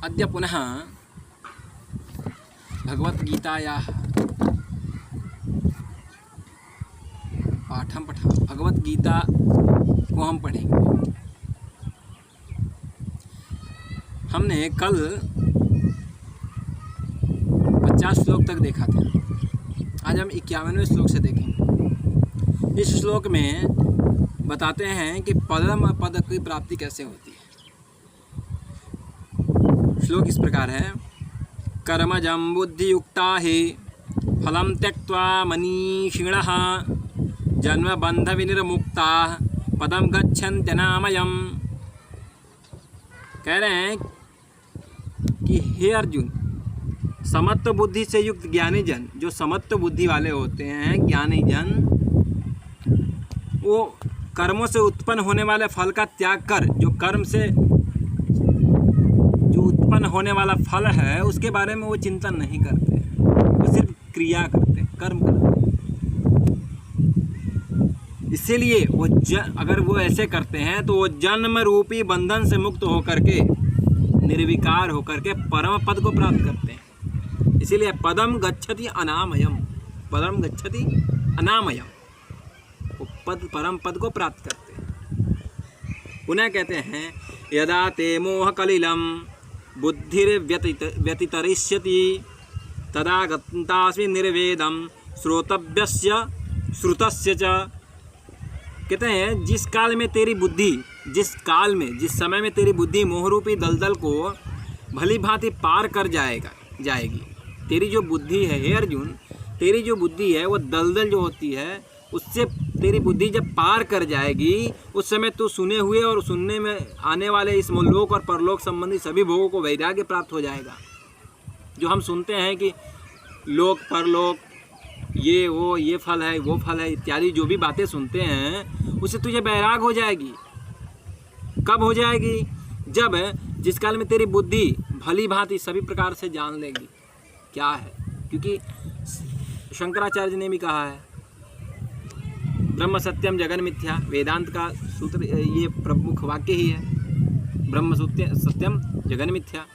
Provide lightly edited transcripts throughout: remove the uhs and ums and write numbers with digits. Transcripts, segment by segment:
अद्य पुनः भगवद्गीतायाः पाठं पठामः। भगवद्गीता को हम पढ़ेंगे। हमने कल 50 श्लोक तक देखा था। आज हम 51वें श्लोक से देखेंगे। इस श्लोक में बताते हैं कि परम पद की प्राप्ति कैसे होती है। श्लोक इस प्रकार है। कर्मजं बुद्धियुक्ता हि फलं त्यक्त्वा मनीषिणः जन्मबन्धविनिर्मुक्ताः पदं गच्छन्त्यनामयम्। कह रहे हैं कि हे अर्जुन, समत्व बुद्धि से युक्त ज्ञानी जन, जो समत्व बुद्धि वाले होते हैं, ज्ञानी जन, वो कर्मों से उत्पन्न होने वाले फल का त्याग कर, जो कर्म से जो उत्पन्न होने वाला फल है उसके बारे में वो चिंतन नहीं करते, वो सिर्फ क्रिया करते, कर्म करते। इसीलिए वो अगर वो ऐसे करते हैं तो वो जन्म रूपी बंधन से मुक्त होकर के, निर्विकार होकर के परम पद को प्राप्त करते हैं। इसीलिए पदम गच्छति अनामयम, पदम गच्छति अनामयम, वो पद परम पद को प्राप्त करते हैं। पुनः कहते हैं यदा ते मोह कलिलम बुद्धिर्व्यतितरिष्यति तदा गतास्मि निर्वेदम श्रोतव्यस्य श्रुतस्य च। कहते हैं जिस काल में तेरी बुद्धि, जिस समय में तेरी बुद्धि मोहरूपी दलदल को भली भांति पार कर जाएगी। तेरी जो बुद्धि है हे अर्जुन, तेरी जो बुद्धि है वो दलदल जो होती है उससे तेरी बुद्धि जब पार कर जाएगी, उस समय तू सुने हुए और सुनने में आने वाले इस लोक और परलोक संबंधी सभी भोगों को वैराग्य प्राप्त हो जाएगा। जो हम सुनते हैं कि लोक परलोक, ये फल है, वो फल है इत्यादि, जो भी बातें सुनते हैं उससे तुझे वैराग हो जाएगी। कब हो जाएगी? जब जिस काल में तेरी बुद्धि भली भांति सभी प्रकार से जान लेगी क्या है। क्योंकि शंकराचार्य ने भी कहा है ब्रह्म सत्यम जगन मिथ्या, वेदांत का सूत्र ये प्रमुख वाक्य ही है, ब्रह्म सत्यम जगन मिथ्या।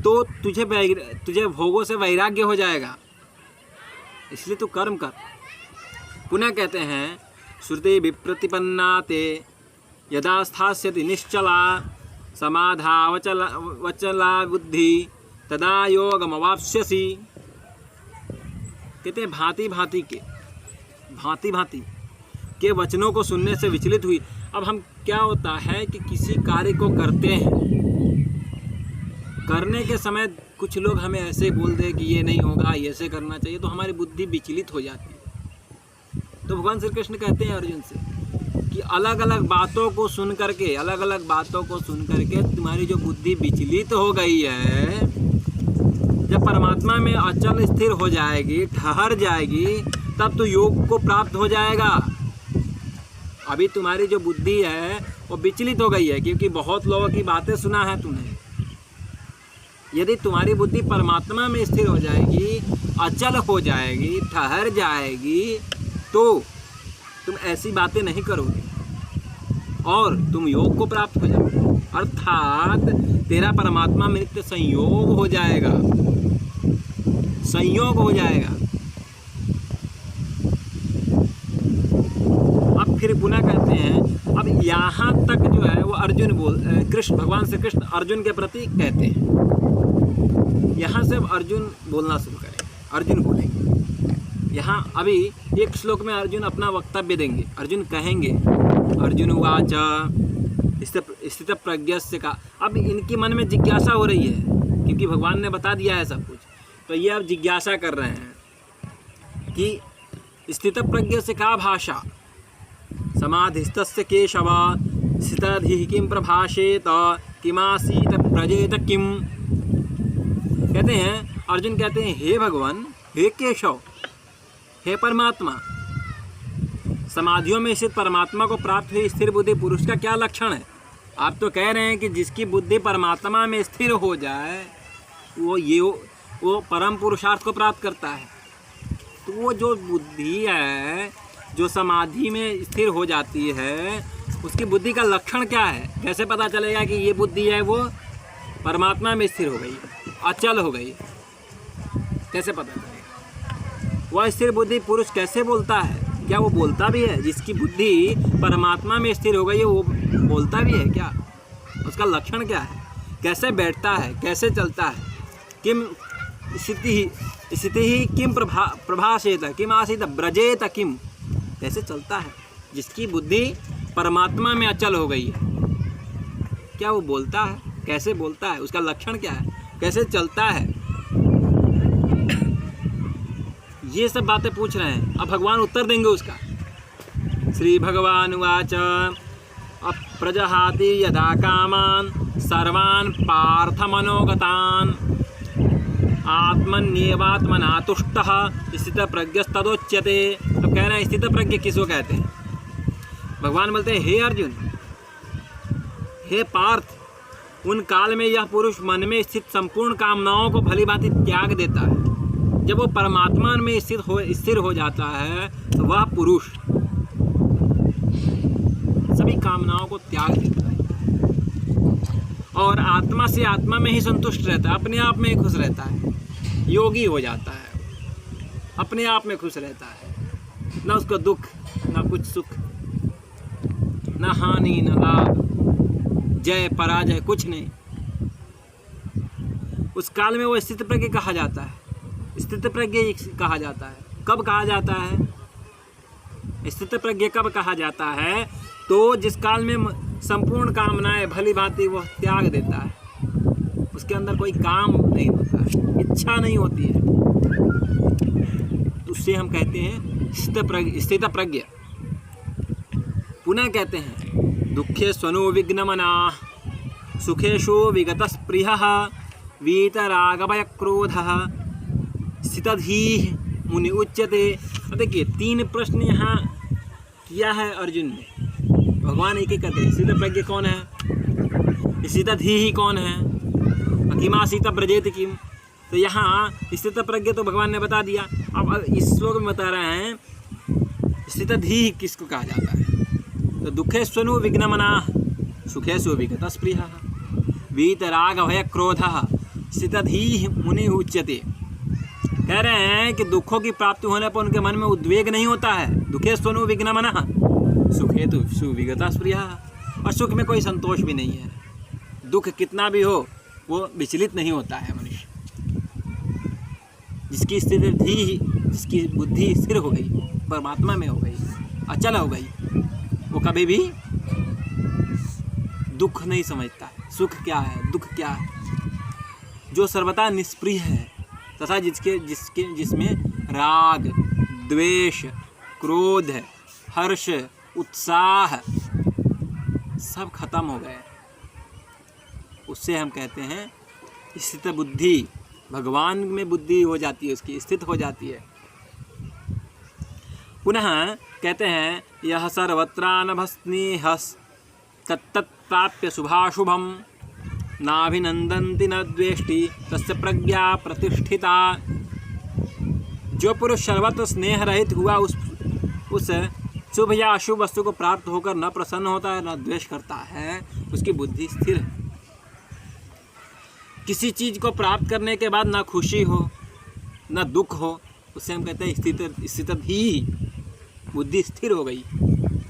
तो तुझे भोगों से वैराग्य हो जाएगा, इसलिए तू कर्म कर। पुनः कहते हैं श्रुति विप्रतिपन्ना ते यदा स्थास्यति निश्चला समाधावचला बुद्धि तदा योगमवाप्स्यसि। कहते हैं भांति भांति के वचनों को सुनने से विचलित हुई। अब हम क्या होता है कि किसी कार्य को करते हैं, करने के समय कुछ लोग हमें ऐसे बोल दे कि ये नहीं होगा, ये ऐसे करना चाहिए, तो हमारी बुद्धि विचलित हो जाती है। तो भगवान श्री कृष्ण कहते हैं अर्जुन से कि अलग अलग बातों को सुन करके तुम्हारी जो बुद्धि विचलित हो गई है, जब परमात्मा में अचल स्थिर हो जाएगी, ठहर जाएगी, तब तो योग को प्राप्त हो जाएगा। अभी तुम्हारी जो बुद्धि है वो विचलित हो गई है, क्योंकि बहुत लोगों की बातें सुना है तुमने। यदि तुम्हारी बुद्धि परमात्मा में स्थिर हो जाएगी, अचल हो जाएगी, ठहर जाएगी, तो तुम ऐसी बातें नहीं करोगे और तुम योग को प्राप्त हो जाओगे। अर्थात तेरा परमात्मा में नित्य संयोग हो जाएगा, संयोग हो जाएगा। अब फिर पुनः कहते हैं, अब यहाँ तक जो है वो भगवान श्री कृष्ण अर्जुन के प्रति कहते हैं। यहाँ से अब अर्जुन बोलना शुरू करेंगे, अर्जुन बोलेंगे। यहाँ अभी एक श्लोक में अर्जुन अपना वक्तव्य देंगे। अर्जुन कहेंगे, अर्जुन उवाच स्थित प्रज्ञस्य का। अब इनकी मन में जिज्ञासा हो रही है, क्योंकि भगवान ने बता दिया है सब कुछ, तो ये अब जिज्ञासा कर रहे हैं कि स्थित प्रज्ञस्य का भाषा समाधिस्तस्य केशव स्थितधिः किं प्रभाषेत किमासीत प्रजेत किम। कहते हैं, अर्जुन कहते हैं, हे भगवान, हे केशव, हे परमात्मा, समाधियों में स्थित परमात्मा को प्राप्त हुई स्थिर बुद्धि पुरुष का क्या लक्षण है? आप तो कह रहे हैं कि जिसकी बुद्धि परमात्मा में स्थिर हो जाए वो परम पुरुषार्थ को प्राप्त करता है। तो वो जो बुद्धि है जो समाधि में स्थिर हो जाती है, उसकी बुद्धि का लक्षण क्या है? कैसे पता चलेगा कि ये बुद्धि है वो परमात्मा में स्थिर हो गई, अचल हो गई, कैसे पता चलेगा? वह स्थिर बुद्धि पुरुष कैसे बोलता है? क्या वो बोलता भी है? जिसकी बुद्धि परमात्मा में स्थिर हो गई है वो बोलता भी है क्या? उसका लक्षण क्या है? कैसे बैठता है? कैसे चलता है? किम स्थिति ही किम प्रभाषेत किम आसीत ब्रजेत किम, कैसे चलता है? जिसकी बुद्धि परमात्मा में अचल हो गई है, क्या वो बोलता है? कैसे बोलता है? उसका लक्षण क्या है? कैसे चलता है? ये सब बातें पूछ रहे हैं। अब भगवान उत्तर देंगे उसका। श्री भगवान उवाच अप्रजहाति यदा कामान सर्वान् पार्थ मनोगतान् आत्मन्येवात्मना तुष्टः स्थित प्रज्ञस्तदोच्यते। अब कह रहे हैं स्थित प्रज्ञ किसको कहते हैं? भगवान बोलते हैं हे अर्जुन, हे पार्थ, उन काल में यह पुरुष मन में स्थित संपूर्ण कामनाओं को भली भांति त्याग देता है। जब वो परमात्मा में स्थिर हो जाता है तो वह पुरुष सभी कामनाओं को त्याग देता है और आत्मा से आत्मा में ही संतुष्ट रहता है, अपने आप में ही खुश रहता है, योगी हो जाता है, अपने आप में खुश रहता है। न उसको दुख, न कुछ सुख, न हानि, न लाभ, जय पराजय, कुछ नहीं। उस काल में वो स्थित प्रज्ञ कहा जाता है। स्थित प्रज्ञ कहा जाता है। कब कहा जाता है? स्थित प्रज्ञ कब कहा जाता है? तो जिस काल में संपूर्ण कामनाएं भली भांति वो त्याग देता है, उसके अंदर कोई काम नहीं होता, इच्छा नहीं होती है, उससे हम कहते हैं स्थित प्रज्ञ। पुनः कहते हैं दुखे स्वनु विघ्नमना सुखेशु विगतस्पृहः वीतरागभय क्रोधः स्थितधीः मुनि उच्यते। देखिए 3 प्रश्न यहाँ किया है अर्जुन ने। भगवान एक एक करते हैं। स्थित प्रज्ञ कौन है? स्थितधीः कौन है? किमासीत ब्रजेत किम। तो यहाँ स्थित प्रज्ञ तो भगवान ने बता दिया। अब इस श्लोक में बता रहे हैं स्थितधीः किसको कहा जाता है। तो दुखेष्वनु विघ्नमनाः सुखेषु विगतस्पृहः वीतरागभय क्रोधः स्थितधीः मुनि उच्यते। कह रहे हैं कि दुखों की प्राप्ति होने पर उनके मन में उद्वेग नहीं होता है। दुखेष्वनु विघ्नमनः सुखेषु विगतस्पृहः, और सुख में कोई संतोष भी नहीं है। दुख कितना भी हो वो विचलित नहीं होता है मनुष्य। जिसकी स्थिति, जिसकी बुद्धि स्थिर हो गई, परमात्मा में हो गई, अचल हो गई, वो कभी भी दुख नहीं समझता है। सुख क्या है, दुख क्या है। जो सर्वथा निष्प्रिय है तथा जिसमें राग, द्वेष, क्रोध, हर्ष, उत्साह सब खत्म हो गए, उससे हम कहते हैं स्थित बुद्धि। भगवान में बुद्धि हो जाती है, उसकी स्थित हो जाती है। पुनः कहते हैं यह सर्वत्रानभस्नेहस् तत्तत्प्राप्य शुभाशुभम नाभिनंदन्ति न द्वेष्टि तस्य प्रज्ञा प्रतिष्ठिता। जो पुरुष सर्वत्र स्नेह रहित हुआ उस शुभ या अशुभ वस्तु को प्राप्त होकर न प्रसन्न होता है, न द्वेष करता है, उसकी बुद्धि स्थिर है। किसी चीज़ को प्राप्त करने के बाद ना खुशी हो ना दुख हो, उससे हम कहते हैं स्थितधीः, बुद्धि स्थिर हो गई,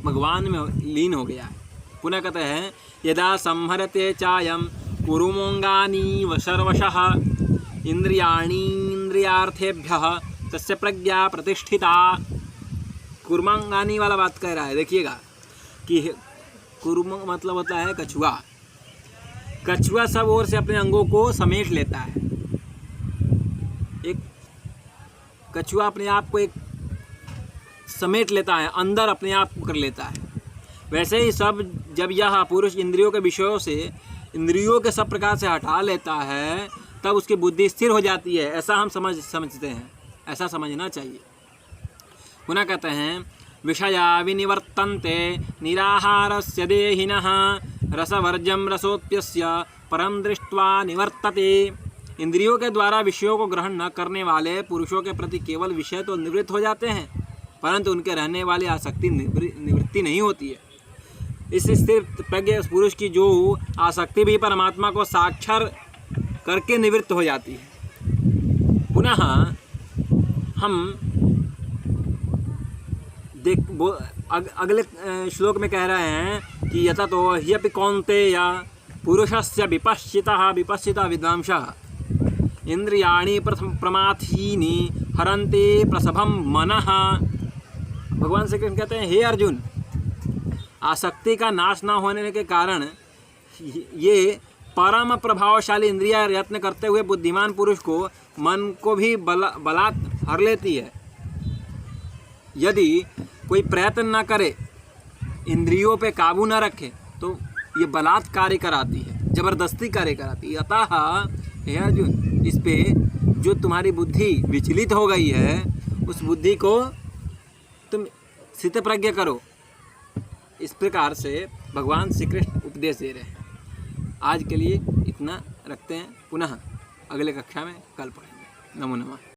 भगवान में लीन हो गया है। पुनः कहते हैं यदा संहरते चायं कुरुमोंगानि सर्वशः इंद्रियार्थेभ्यः तस्य प्रज्ञा प्रतिष्ठिता। कुर्मांगानी वाला बात कह रहा है। देखिएगा कि कुर्म मतलब होता है कछुआ। कछुआ सब ओर से अपने अंगों को समेट लेता है। एक कछुआ अपने आप को एक समेट लेता है, अंदर अपने आप को कर लेता है। वैसे ही सब जब यह पुरुष इंद्रियों के विषयों से, इंद्रियों के सब प्रकार से हटा लेता है, तब उसकी बुद्धि स्थिर हो जाती है। ऐसा हम समझते हैं, ऐसा समझना चाहिए। पुनः कहते हैं विषया विनिवर्तन्ते निराहारस्य देहिनः रसवर्जम रसोप्यस्य परम दृष्ट्वा निवर्तते। इंद्रियों के द्वारा विषयों को ग्रहण न करने वाले पुरुषों के प्रति केवल विषय तो निवृत्त हो जाते हैं, परंतु उनके रहने वाली आसक्ति निवृत्ति नहीं होती है। इस स्थिर प्रज्ञ पुरुष की जो आसक्ति भी परमात्मा को साक्षर करके निवृत्त हो जाती है। पुनः हम अगले श्लोक में कह रहे हैं कि यथा तो ह्यपि कौन्तेय पुरुषस्य विपश्चिता विद्वांसः इंद्रियाणि प्रमाथीनि हरन्ति प्रसभम मनः। भगवान श्री कृष्ण कहते हैं, हे अर्जुन, आसक्ति का नाश न होने के कारण ये परम प्रभावशाली इंद्रिया यत्न करते हुए बुद्धिमान पुरुष को मन को भी बलात् हर लेती है। यदि कोई प्रयत्न न करे, इंद्रियों पे काबू न रखे, तो ये बलात् कार्य कराती है, जबरदस्ती कार्य कराती है। अतः हे अर्जुन, इस पे जो तुम्हारी बुद्धि विचलित हो गई है, उस बुद्धि को तुम स्थित प्रज्ञ करो। इस प्रकार से भगवान श्री कृष्ण उपदेश दे रहे हैं। आज के लिए इतना रखते हैं, पुनः अगले कक्षा में कल पढ़ेंगे। नमो नमः।